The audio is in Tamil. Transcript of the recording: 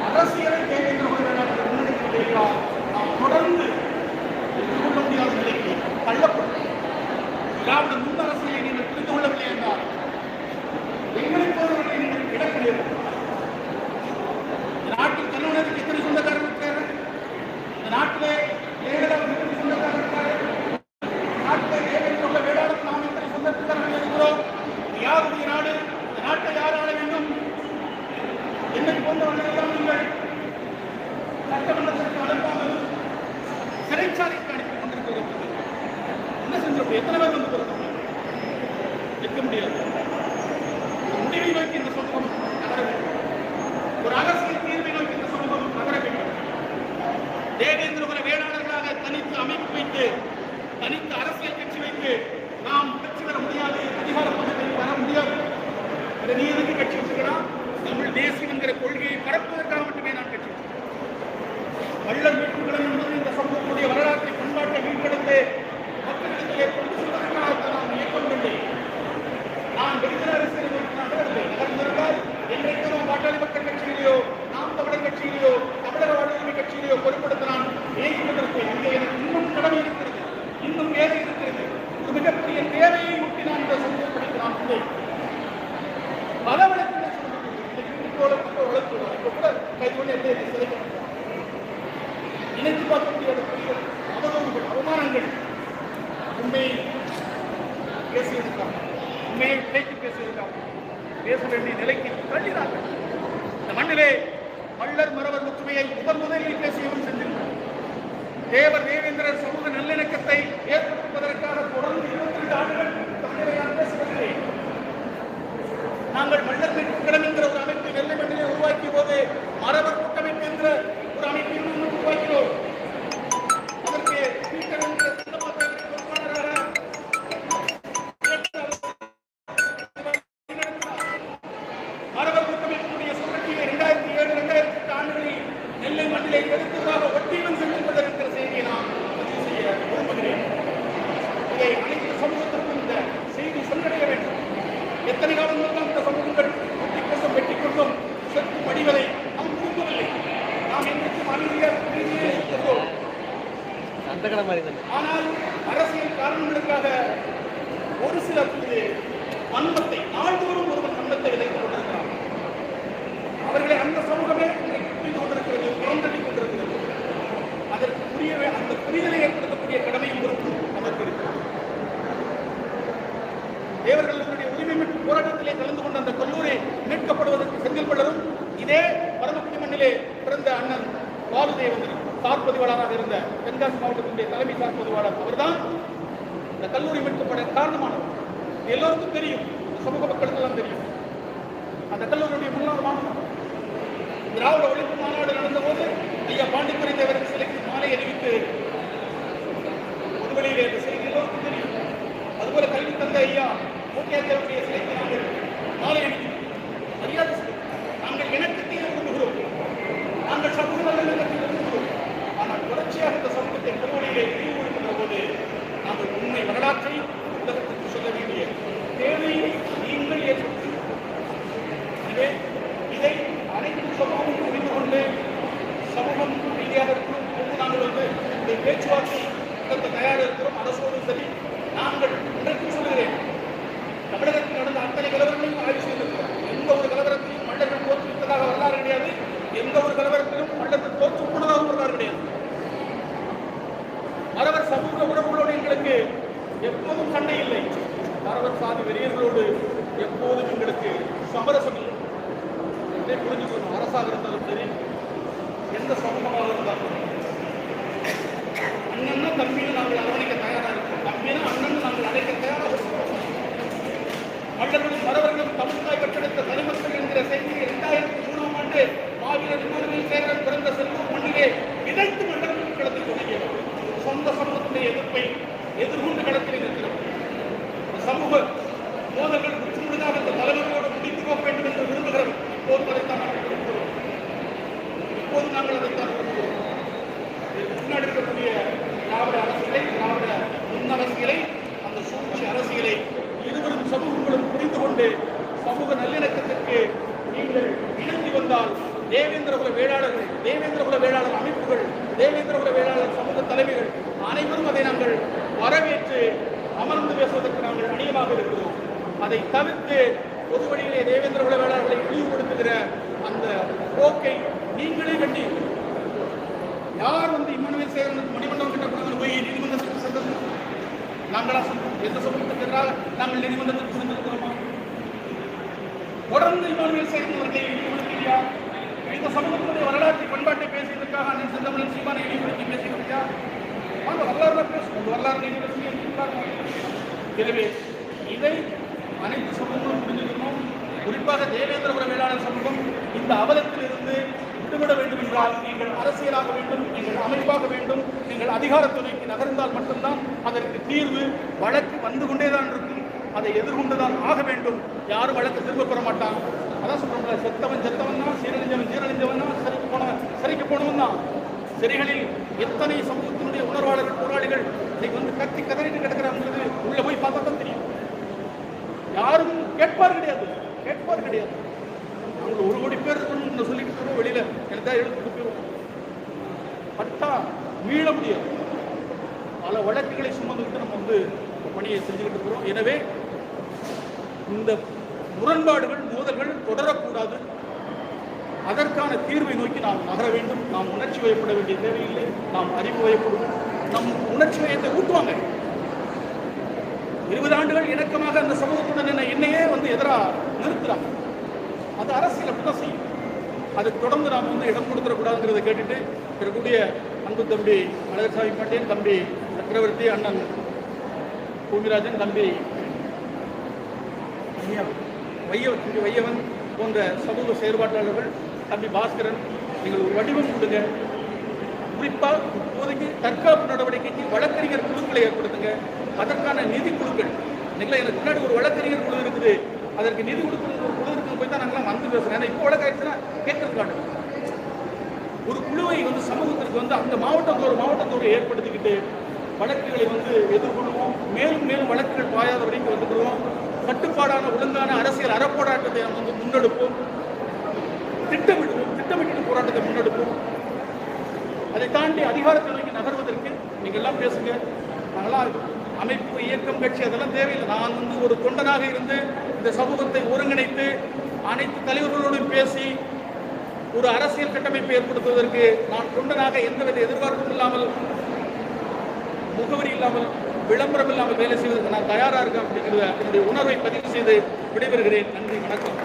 அரசியலை தேவையான முன்னெடுக்கிறார். நாம் தொடர்ந்து எதிர்கொள்ள முடியாத நிலைக்கு தள்ளப்படும். திராவிட முன் அரசியலை நீங்கள் புரிந்து கொள்ளவில்லை என்றால் எங்களை போன்றவர்களை நீங்கள் இடக்கூடியது. நாட்டில் கல்லூரிக்கு எத்தனை சொந்தக்காரர் இருக்காரு? இந்த நாட்டிலே ஏழாவது எத்தனை சொந்தக்காரர் இருக்காரு? நாட்டிலே ஏழை உள்ள வேளாண் நாம் எத்தனை சொந்தக்காரர்கள் இருக்கிறோம்? யாருடைய நாடு? இந்த நாட்டை யார் ஆள வேண்டும்? என்னை போன்றவர்கள் எல்லாம் நீங்கள் சட்டமன்றத்திற்கு அனுப்பாமல் சிறைச்சாலைக்கு அனுப்பி கொண்டிருக்கிறது. என்ன செஞ்சோம்? எத்தனை பேர் வந்து போகிறோம்? நிற்க முடியாது. முடிவை நோக்கி இந்த சமூகம் நகர வேண்டும். ஒரு அரசியல் தீர்வை நோக்கி இந்த சமூகம் நகர வேண்டும். தேவேந்திரகுல வேளாளர்களாக தனித்து அமைப்பு வைத்து தனித்து அரசியல் கட்சி வைத்து நாம் கட்சி வர முடியாது, அதிகார பதவியில் வர முடியாது. நீ எதுக்கு கட்சி வச்சுக்கலாம்? தமிழ் தேசியம் என்கிற கொள்கையை பரப்புவதற்காக மட்டுமே நான் கட்சி வள்ளல் மீட்புகளும் என்பது இந்த சமூகத்துடைய வரலாற்றை பண்பாட்டை மீட்டெடுத்து மக்களிடத்திலே கொண்டு செல்வதற்காக நான் இயக்கம் கொண்டேன். நான் விடுதலை அரசியல் நகர்ந்திருந்தால் என்றைக்கு நாம் பாட்டாளி மக்கள் கட்சியிலேயோ நாம் தமிழர் கட்சியிலேயோ தமிழக வாழ்வுரிமை கட்சியிலேயோ பொருட்படுத்த நான் இணைத்துக் கொண்டிருப்பேன். இங்கே எனக்கு இன்னும் கடமை இருக்கிறது, இன்னும் வேலை இருக்கிறது. ஒரு மிகப்பெரிய தேவையை முட்டி நான் இந்த சமூகப்படுத்த நான் உள்ளேன். பல வழக்குகளை நினைத்து பார்க்க முடியாத அவதூறுகள், அவமானங்கள் உண்மையை பேசியிருக்காங்க, உண்மையை பேச்சு பேசியிருக்காங்க, பேச வேண்டிய நிலைக்கு தள்ளினார்கள். இந்த மண்ணிலே மல்லர் மறவர் ஒற்றுமையை முதலில் பேசியவன் சென்றிருக்கிறார். தேவர் தேவேந்திரர் சமூக நல்லிணக்கத்தை ஏற்படுத்துவதற்காக தொடர்ந்து 22 ஆண்டுகள் தமிழரையால் பேசவில்லை. நாங்கள் மல்லர் மீட்புக்கிடம் என்கிற ஒரு அமைப்பை நெல்லை மண்ணிலே உருவாக்கிய போது மறவர் கூட்டமைப்பு என்கிற ஒரு அமைப்பை உருவாக்கினோம். அதற்கு மறவர் கூட்டமைப்புடைய சுழற்சியை 2007-2008 ஆண்டுகளில் நெல்லை மண்ணிலே எடுத்ததாக ஒட்டியும் சென்றிருப்பதற்கு என்கிற செய்தியை நான் பதிவு செய்ய விரும்புகிறேன். இதை அனைத்து சமூகத்திற்கும் இந்த செய்தி சென்றடைய வேண்டும். எத்தனை காலங்களும் இந்த சமூகங்கள் வெட்டிக்கொண்டும் வெட்டிக்கொண்டும் செத்து மடிவதை நாம் விரும்பவில்லை. நாம் என்றைக்கும் அமைதியாக இருக்கிறோம். ஆனால் அரசியல் காரணங்களுக்காக ஒரு சில வன்மத்தை நாள்தோறும் ஒருவர் வன்மத்தை விதைத்துக் கொண்டிருக்கிறார். அவர்களை அந்த சமூகமே புரிந்து கொண்டிருக்கிறது, புறந்தள்ளி கொண்டிருக்கிறது. அதற்குரிய அந்த புரிதலை ஏற்படுத்தக்கூடிய கடமையும் பொறுப்பும் அதற்கு இருக்கிறது. தேவர்களுடைய உரிமை மீட்பு போராட்டத்திலே கலந்து கொண்ட அந்த கல்லூரி மீட்கப்படுவதற்கு செந்தில்பள்ளரும் இதே பரமக்குடி மண்ணிலே பிறந்த அண்ணன் பாலுதேவன் சார் பதிவாளராக இருந்த தென்காசி மாவட்டத்தினுடைய தலைமை சார் பதிவாளர் அவர்தான் இந்த கல்லூரி மீட்கப்பட காரணமானவர். எல்லோருக்கும் தெரியும், சமூக மக்களுக்கெல்லாம் தெரியும். அந்த கல்லூரியுடைய முன்னாள் மாணவர் திராவிட ஒழிப்பு மாநாடு நடந்த போது ஐயா பாண்டித்துரை தேவரின் சிலைக்கு மாலை அறிவித்து பொதுவெளியிலே இந்த செய்தி எல்லோருக்கும் தெரியும். அதுபோல கல்வி தந்த ஐயா மூக்கியாருடைய சிலைக்கு நாங்கள் மாலை அணிக்கிறோம், மரியாதை செய்கிறோம். நாங்கள் இணக்கத்தை விரும்புகிறோம், நாங்கள் சமூக நல்லிணக்கத்தை விரும்புகிறோம். ஆனால் தொடர்ச்சியாக இந்த சமூகத்தை பொதுவெளியிலே விரிவுபடுத்துகிற போது நாங்கள் உண்மை வரலாற்றை உலகத்திற்கு சொல்ல வேண்டிய தேவையை நீங்கள் ஏற்படுத்துகிறோம். எனவே இதை அனைத்து சமூகமும் புரிந்து கொண்டு சமூகம் ரீதியாக இருக்கிறோம். நாங்கள் இந்த பேச்சுவார்த்தை தயாராக இருக்கிறோம். அரசோடு சரி, நாங்கள் இன்றைக்கு சொல்லுகிறேன், தமிழகத்தில் நடந்த அத்தனை கலவரங்களையும் ஆய்வு செய்திருக்கிறோம். எந்த ஒரு கலவரத்தையும் மல்லர்கள் தோற்றுவித்ததாக வரலாறு கிடையாது. எந்த ஒரு கலவரத்திலும் மல்லர்கள் தோற்று போனதாக வரலாறு கிடையாது. மறவர் சமூக உறவுகளோடு எங்களுக்கு எப்போதும் சண்டை இல்லை. மறவர் சாதி வெறியர்களோடு எப்போதும் எங்களுக்கு சமரசம் இல்லை. இதை புரிஞ்சுக்கணும். அரசாக இருந்தாலும் சரி, எந்த சமூகமாக இருந்தாலும் அண்ணன் தம்பின்னு நாங்கள் அரவணைக்க தயாராக இருக்கோம். தம்பினா அண்ணன் நாங்கள் அழைக்க தயாராக இருக்கிறோம். மல்லர்களும் மறவர்களும் தமிழ்தாய் பெற்றெடுத்த தனிமக்கள் என்கிற செய்தியை 2003ஆம் ஆண்டு மாவீரர் விமானத்தில் சேரன் பிறந்த செல்வூர் மண்ணிலே விதைத்து மல்லர்கள் களத்தில் தொடங்கியது. சொந்த சமூகத்துடைய எதிர்ப்பை எதிர்கொண்டு களத்தில் இருக்கிறோம். சமூக மோதல்கள் முற்றுமுழுதாக இந்த தலைவர்களோடு முடித்து போக வேண்டும் என்று விரும்புகிறோம். இப்போது அதைத்தான் நாங்கள் விரும்புகிறோம். இப்போது நாங்கள் அதைத்தான் விரும்புகிறோம். முன்னாடி இருக்கக்கூடிய திராவிட அரசியலை, திராவிட முன் அரசியலை, அந்த சூழ்ச்சி அரசியலை இருவரும் சமூகங்களும் புரிந்து கொண்டு சமூக நல்லிணக்கத்திற்கு நீங்கள் இணைந்து வந்தால் தேவேந்திரகுல வேளாளர்கள், தேவேந்திரகுல வேளாளர் அமைப்புகள், தேவேந்திரகுல வேளாளர் சமூக தலைவர்கள் அனைவரும் அதை நாங்கள் வரவேற்று அமர்ந்து பேசுவதற்கு நாங்கள் அணியமாக இருக்கிறோம். அதை தவிர்த்து பொது வழியிலே தேவேந்திரகுல வேளாளர்களை இழிவுபடுத்துகிற அந்த போக்கை நீங்களே கண்டி யார் இம்மானுவேல் சேகரனுக்கு மணிமண்டபம் கட்டப்படாமல் போய் நீதிமன்றத்துக்கு சென்றது? நாங்களா சொல்றோம்? எந்த சமூகத்துக்கு எதிராக நாங்கள் நீதிமன்றத்துக்கு சென்றிருக்கிறோமா? தொடர்ந்து இம்மானுவேல் சேகரன் அவர்களை இழிவுபடுத்தியா? இந்த சமூகத்தினுடைய வரலாற்றை பண்பாட்டை பேசியதற்காக அண்ணன் செந்தமிழன் சீமானை இழிவுபடுத்தி பேசியிருக்கியா? அந்த வரலாறு பேசும் வரலாறு நீதிமன்றம். எனவே இதை அனைத்து சமூகங்களும் புரிஞ்சுக்கணும். குறிப்பாக தேவேந்திரகுல வேளாளர் சமூகம் இந்த அவலத்தில் இருந்து விடுபட வேண்டும் என்றால் நீங்கள் அரசியலாக வேண்டும், நீங்கள் அமைப்பாக வேண்டும், நீங்கள் அதிகாரத்துறைக்கு நகர்ந்தால் மட்டும்தான் அதற்கு தீர்வு. வழக்கு வந்து கொண்டேதான் இருக்கும், அதை எதிர்கொண்டுதான் ஆக வேண்டும். யாரும் வழக்கு திரும்ப பெற மாட்டாங்க. அதான் சொல்றோம்ல, செத்தவன் தான், சீரழிஞ்சவன் தான், சிறைக்கு போனவன் தான். சிறைகளில் எத்தனை சமூகத்தினுடைய உணர்வாளர்கள், போராளிகள் இன்னைக்கு கத்தி கதறிட்டு கிடக்கிறாங்கிறது உள்ள போய் பார்த்தா தான் தெரியும். யாரும் கேட்பார் கிடையாது. நாங்கள் 1 கோடி பேர் இருக்கணும்னு சொல்லிட்டு வெளியில எனக்கு எழுத்து போயிடும். பட்டா மீள முடியாது. பல வழக்குகளை சுமந்துக்கிட்டு நம்ம பணியை செஞ்சுக்கிட்டு இருக்கிறோம். எனவே இந்த முரண்பாடுகள், மோதல்கள் தொடரக்கூடாது. அதற்கான தீர்வை நோக்கி நாம் நகர வேண்டும். நாம் உணர்ச்சி வயப்பட வேண்டிய தேவையில்லை. நாம் அறிவு வயப்படுவோம். நம் உணர்ச்சி வயத்தை ஊட்டுவாங்க. 20 ஆண்டுகள் இணக்கமாக அந்த சமூகத்துடன் என்னையே எதிராக நிறுத்துறாங்க. அது அரசியல் அப்படிதான் செய்யும். அதுக்கு தொடர்ந்து நாம் இடம் கொடுத்துடக்கூடாதுங்கிறத கேட்டுட்டு இருக்கக்கூடிய அன்பு தம்பி அழகர்சாமி பாண்டியன், தம்பி சக்கரவர்த்தி, அண்ணன் பூமிராஜன், தம்பி வையவன் போன்ற சமூக செயற்பாட்டாளர்கள், தம்பி பாஸ்கரன், நீங்கள் ஒரு வடிவம் கொடுங்க. குறிப்பாக இப்போதைக்கு தற்காப்பு நடவடிக்கைக்கு வழக்கறிஞர் குழுக்களை ஏற்படுத்துங்க. அதற்கான நிதி குழுக்கள், நீங்களே எனக்கு முன்னாடி ஒரு வழக்கறிஞர் குழு இருக்குது, அதற்கு நிதி கொடுக்குற ஒரு குழு இருக்குது போய் தான் நாங்களாம் பேசுகிறேன். ஏன்னா இப்போ வழக்காயிடுச்சுன்னா கேட்கறதுக்கான ஒரு குழுவை சமூகத்திற்கு அந்த மாவட்டத்தோடு ஏற்படுத்திக்கிட்டு வழக்குகளை எதிர்கொள்வோம். மேலும் மேலும் வழக்குகள் பாயாத வரைக்கும் வந்துடுவோம். கட்டுப்பாடான ஒழுங்கான அரசியல் அறப்போராட்டத்தை நம்ம முன்னெடுப்போம். திட்டமிட்டு போராட்டத்தை முன்னெடுப்போம். அதை தாண்டி அதிகாரத்தை நோக்கி நகர்வதற்கு நீங்க எல்லாம் பேசுங்க. நாங்களாம் அமைப்பு, இயக்கம், கட்சி அதெல்லாம் தேவையில்லை. நான் ஒரு தொண்டனாக இருந்து இந்த சமூகத்தை ஒருங்கிணைத்து அனைத்து தலைவர்களோடும் பேசி ஒரு அரசியல் கட்டமைப்பை ஏற்படுத்துவதற்கு நான் தொண்டனாக எந்தவித எதிர்பார்ப்பும் இல்லாமல், முகவரி இல்லாமல், விளம்பரம் இல்லாமல் வேலை செய்வதற்கு நான் தயாராக இருக்கேன் அப்படிங்கிறத என்னுடைய உணர்வை பதிவு செய்து விடைபெறுகிறேன். நன்றி, வணக்கம்.